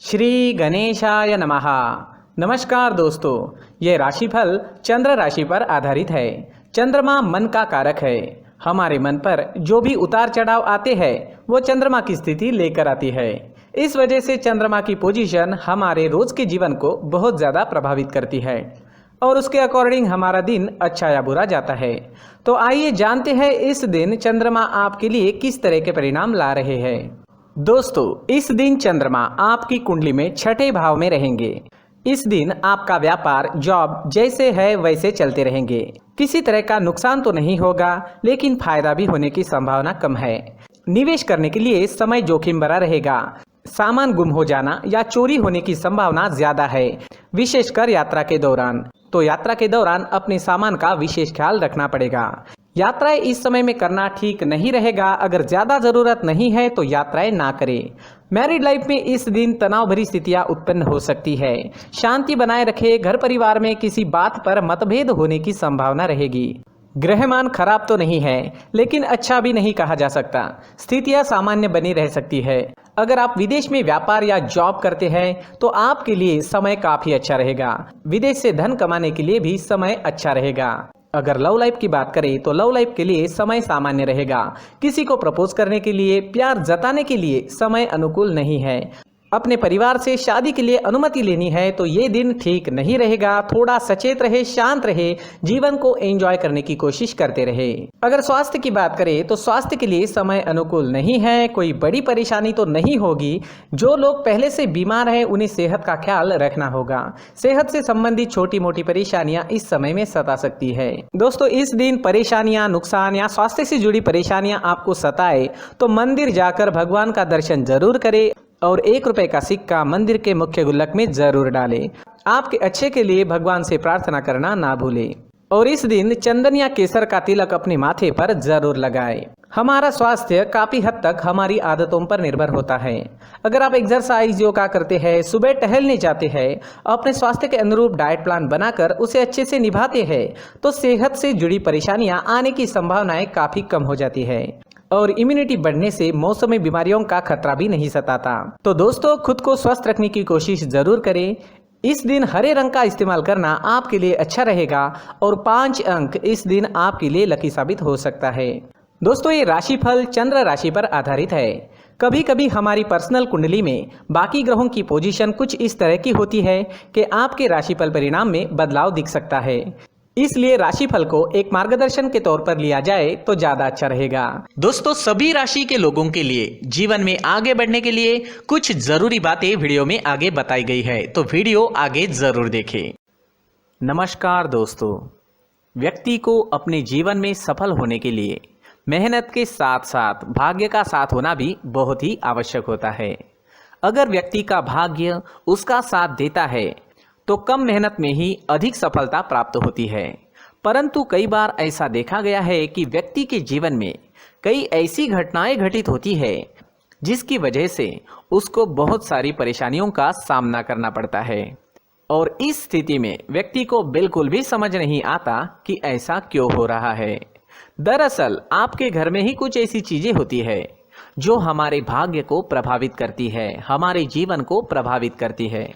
श्री गणेशाय नमः। नमस्कार दोस्तों, ये राशिफल चंद्र राशि पर आधारित है। चंद्रमा मन का कारक है। हमारे मन पर जो भी उतार चढ़ाव आते हैं वो चंद्रमा की स्थिति लेकर आती है। इस वजह से चंद्रमा की पोजीशन हमारे रोज के जीवन को बहुत ज़्यादा प्रभावित करती है और उसके अकॉर्डिंग हमारा दिन अच्छा या बुरा जाता है। तो आइए जानते हैं इस दिन चंद्रमा आपके लिए किस तरह के परिणाम ला रहे हैं। दोस्तों, इस दिन चंद्रमा आपकी कुंडली में छठे भाव में रहेंगे। इस दिन आपका व्यापार, जॉब जैसे है वैसे चलते रहेंगे। किसी तरह का नुकसान तो नहीं होगा, लेकिन फायदा भी होने की संभावना कम है। निवेश करने के लिए समय जोखिम भरा रहेगा। सामान गुम हो जाना या चोरी होने की संभावना ज्यादा है, विशेषकर यात्रा के दौरान। तो यात्रा के दौरान अपने सामान का विशेष ख्याल रखना पड़ेगा। यात्राएं इस समय में करना ठीक नहीं रहेगा। अगर ज्यादा जरूरत नहीं है तो यात्राएं ना करें। मैरिड लाइफ में इस दिन तनाव भरी स्थितियां उत्पन्न हो सकती है। शांति बनाए रखें। घर परिवार में किसी बात पर मतभेद होने की संभावना रहेगी। ग्रहमान खराब तो नहीं है, लेकिन अच्छा भी नहीं कहा जा सकता। स्थितियां सामान्य बनी रह सकती है। अगर आप विदेश में व्यापार या जॉब करते हैं तो आपके लिए समय काफी अच्छा रहेगा। विदेश से धन कमाने के लिए भी समय अच्छा रहेगा। अगर लव लाइफ की बात करें तो लव लाइफ के लिए समय सामान्य रहेगा। किसी को प्रपोज करने के लिए, प्यार जताने के लिए समय अनुकूल नहीं है। अपने परिवार से शादी के लिए अनुमति लेनी है तो ये दिन ठीक नहीं रहेगा। थोड़ा सचेत रहे, शांत रहे, जीवन को एंजॉय करने की कोशिश करते रहे। अगर स्वास्थ्य की बात करें तो स्वास्थ्य के लिए समय अनुकूल नहीं है। कोई बड़ी परेशानी तो नहीं होगी। जो लोग पहले से बीमार हैं उन्हें सेहत का ख्याल रखना होगा। सेहत से संबंधित छोटी मोटी परेशानियां इस समय में सता सकती है। दोस्तों, इस दिन परेशानियां, नुकसान या स्वास्थ्य से जुड़ी परेशानियां आपको सताए तो मंदिर जाकर भगवान का दर्शन जरूर करें और 1 रुपए का सिक्का मंदिर के मुख्य गुल्लक में जरूर डालें। आपके अच्छे के लिए भगवान से प्रार्थना करना ना भूलें। और इस दिन चंदन या केसर का तिलक अपने माथे पर जरूर लगाएं। हमारा स्वास्थ्य काफी हद तक हमारी आदतों पर निर्भर होता है। अगर आप एक्सरसाइज, योगा करते हैं, सुबह टहलने जाते हैं, अपने स्वास्थ्य के अनुरूप डाइट प्लान बनाकर उसे अच्छे से निभाते हैं तो सेहत से जुड़ी परेशानियां आने की संभावनाएं काफी कम हो जाती है और इम्यूनिटी बढ़ने से मौसमी बीमारियों का खतरा भी नहीं सताता। तो दोस्तों, खुद को स्वस्थ रखने की कोशिश जरूर करें। इस दिन हरे रंग का इस्तेमाल करना आपके लिए अच्छा रहेगा और 5 अंक इस दिन आपके लिए लकी साबित हो सकता है। दोस्तों, ये राशिफल चंद्र राशि पर आधारित है। कभी कभी हमारी पर्सनल कुंडली में बाकी ग्रहों की पोजीशन कुछ इस तरह की होती है कि आपके राशिफल परिणाम में बदलाव दिख सकता है। इसलिए राशिफल को एक मार्गदर्शन के तौर पर लिया जाए तो ज्यादा अच्छा रहेगा। दोस्तों, सभी राशि के लोगों के लिए जीवन में आगे बढ़ने के लिए कुछ जरूरी बातें वीडियो में आगे बताई गई है, तो वीडियो आगे जरूर देखें। नमस्कार दोस्तों, व्यक्ति को अपने जीवन में सफल होने के लिए मेहनत के साथ साथ भाग्य का साथ होना भी बहुत ही आवश्यक होता है। अगर व्यक्ति का भाग्य उसका साथ देता है तो कम मेहनत में ही अधिक सफलता प्राप्त होती है। परंतु कई बार ऐसा देखा गया है कि व्यक्ति के जीवन में कई ऐसी घटनाएं घटित होती है जिसकी वजह से उसको बहुत सारी परेशानियों का सामना करना पड़ता है और इस स्थिति में व्यक्ति को बिल्कुल भी समझ नहीं आता कि ऐसा क्यों हो रहा है। दरअसल आपके घर में ही कुछ ऐसी चीजें होती है जो हमारे भाग्य को प्रभावित करती है, हमारे जीवन को प्रभावित करती है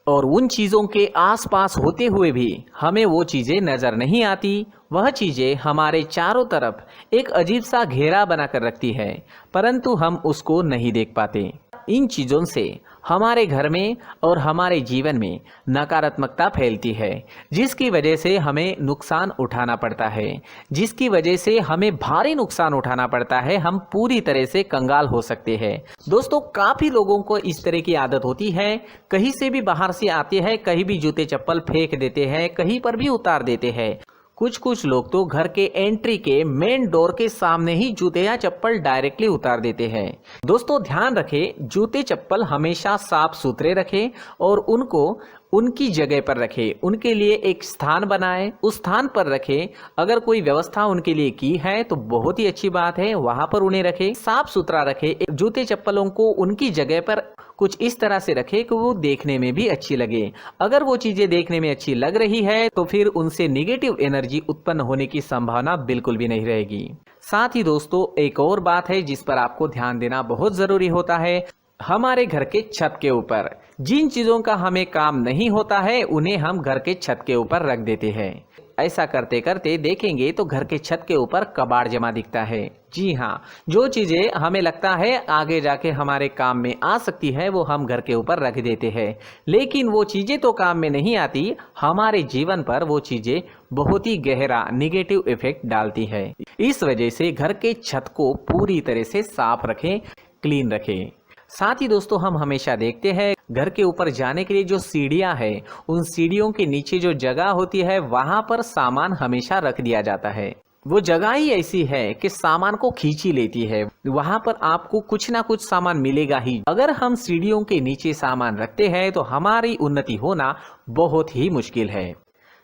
और उन चीज़ों के आसपास होते हुए भी हमें वो चीज़ें नज़र नहीं आती। वह चीज़ें हमारे चारों तरफ एक अजीब सा घेरा बनाकर रखती है, परंतु हम उसको नहीं देख पाते। इन चीज़ों से हमारे घर में और हमारे जीवन में नकारात्मकता फैलती है, जिसकी वजह से हमें नुकसान उठाना पड़ता है, जिसकी वजह से हमें भारी नुकसान उठाना पड़ता है। हम पूरी तरह से कंगाल हो सकते हैं। दोस्तों, काफ़ी लोगों को इस तरह की आदत होती है। कहीं से भी बाहर से आते हैं, कहीं भी जूते चप्पल फेंक देते हैं, कहीं पर भी उतार देते हैं। कुछ लोग तो घर के एंट्री के मेन डोर के सामने ही जूते या चप्पल डायरेक्टली उतार देते हैं। दोस्तों, ध्यान रखें, जूते चप्पल हमेशा साफ सुथरे रखें और उनको उनकी जगह पर रखें। उनके लिए एक स्थान बनाएं, उस स्थान पर रखें। अगर कोई व्यवस्था उनके लिए की है तो बहुत ही अच्छी बात है, वहां पर उन्हें रखें, साफ सुथरा रखें। जूते चप्पलों को उनकी जगह पर कुछ इस तरह से रखें कि वो देखने में भी अच्छी लगे। अगर वो चीजें देखने में अच्छी लग रही है तो फिर उनसे निगेटिव एनर्जी उत्पन्न होने की संभावना बिल्कुल भी नहीं रहेगी। साथ ही दोस्तों, एक और बात है जिस पर आपको ध्यान देना बहुत जरूरी होता है। हमारे घर के छत के ऊपर जिन चीज़ों का हमें काम नहीं होता है उन्हें हम घर के छत के ऊपर रख देते हैं। ऐसा करते करते देखेंगे तो घर के छत के ऊपर कबाड़ जमा दिखता है। जी हाँ, जो चीज़ें हमें लगता है आगे जाके हमारे काम में आ सकती है वो हम घर के ऊपर रख देते हैं, लेकिन वो चीज़ें तो काम में नहीं आती, हमारे जीवन पर वो चीज़ें बहुत ही गहरा निगेटिव इफेक्ट डालती है। इस वजह से घर के छत को पूरी तरह से साफ रखें, क्लीन रखें। साथ ही दोस्तों हम हमेशा देखते हैं घर के ऊपर जाने के लिए जो सीढ़ियां हैं, उन सीढ़ियों के नीचे जो जगह होती है वहां पर सामान हमेशा रख दिया जाता है। वो जगह ही ऐसी है कि सामान को खींच ही लेती है, वहां पर आपको कुछ ना कुछ सामान मिलेगा ही। अगर हम सीढ़ियों के नीचे सामान रखते हैं तो हमारी उन्नति होना बहुत ही मुश्किल है।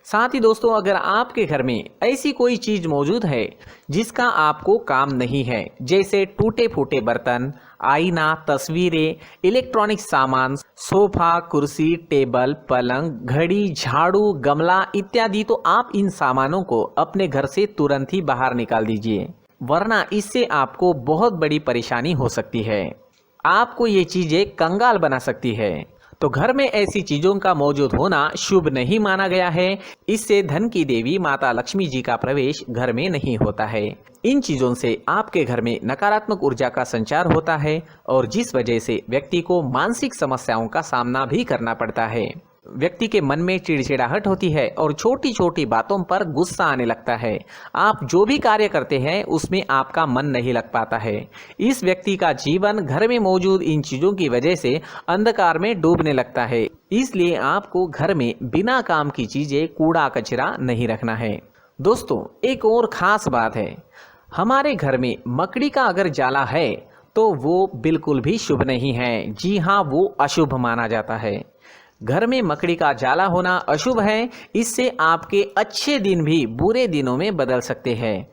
साथ ही दोस्तों अगर आपके घर में ऐसी कोई चीज मौजूद है जिसका आपको काम नहीं है, जैसे टूटे फूटे बर्तन, आईना, तस्वीरें, इलेक्ट्रॉनिक सामान, सोफा, कुर्सी, टेबल, पलंग, घड़ी, झाड़ू, गमला इत्यादि, तो आप इन सामानों को अपने घर से तुरंत ही बाहर निकाल दीजिए, वरना इससे आपको बहुत बड़ी परेशानी हो सकती है। आपको ये चीजें कंगाल बना सकती है। तो घर में ऐसी चीजों का मौजूद होना शुभ नहीं माना गया है। इससे धन की देवी माता लक्ष्मी जी का प्रवेश घर में नहीं होता है। इन चीजों से आपके घर में नकारात्मक ऊर्जा का संचार होता है और जिस वजह से व्यक्ति को मानसिक समस्याओं का सामना भी करना पड़ता है। व्यक्ति के मन में चिड़चिड़ाहट होती है और छोटी छोटी बातों पर गुस्सा आने लगता है। आप जो भी कार्य करते हैं उसमें आपका मन नहीं लग पाता है। इस व्यक्ति का जीवन घर में मौजूद इन चीज़ों की वजह से अंधकार में डूबने लगता है। इसलिए आपको घर में बिना काम की चीज़ें, कूड़ा कचरा नहीं रखना है। दोस्तों एक और ख़ास बात है, हमारे घर में मकड़ी का अगर जाला है तो वो बिल्कुल भी शुभ नहीं है। जी हाँ, वो अशुभ माना जाता है। घर में मकड़ी का जाला होना अशुभ है। इससे आपके अच्छे दिन भी बुरे दिनों में बदल सकते हैं,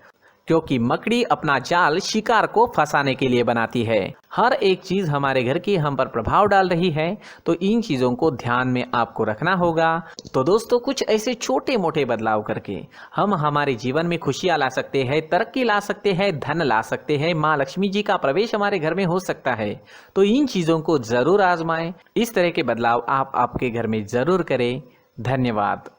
क्योंकि मकड़ी अपना जाल शिकार को फंसाने के लिए बनाती है। हर एक चीज़ हमारे घर की हम पर प्रभाव डाल रही है, तो इन चीज़ों को ध्यान में आपको रखना होगा। तो दोस्तों कुछ ऐसे छोटे मोटे बदलाव करके हम हमारे जीवन में खुशियाँ ला सकते हैं, तरक्की ला सकते हैं, धन ला सकते हैं, माँ लक्ष्मी जी का प्रवेश हमारे घर में हो सकता है। तो इन चीज़ों को ज़रूर आजमाएं। इस तरह के बदलाव आप आपके घर में ज़रूर करें। धन्यवाद।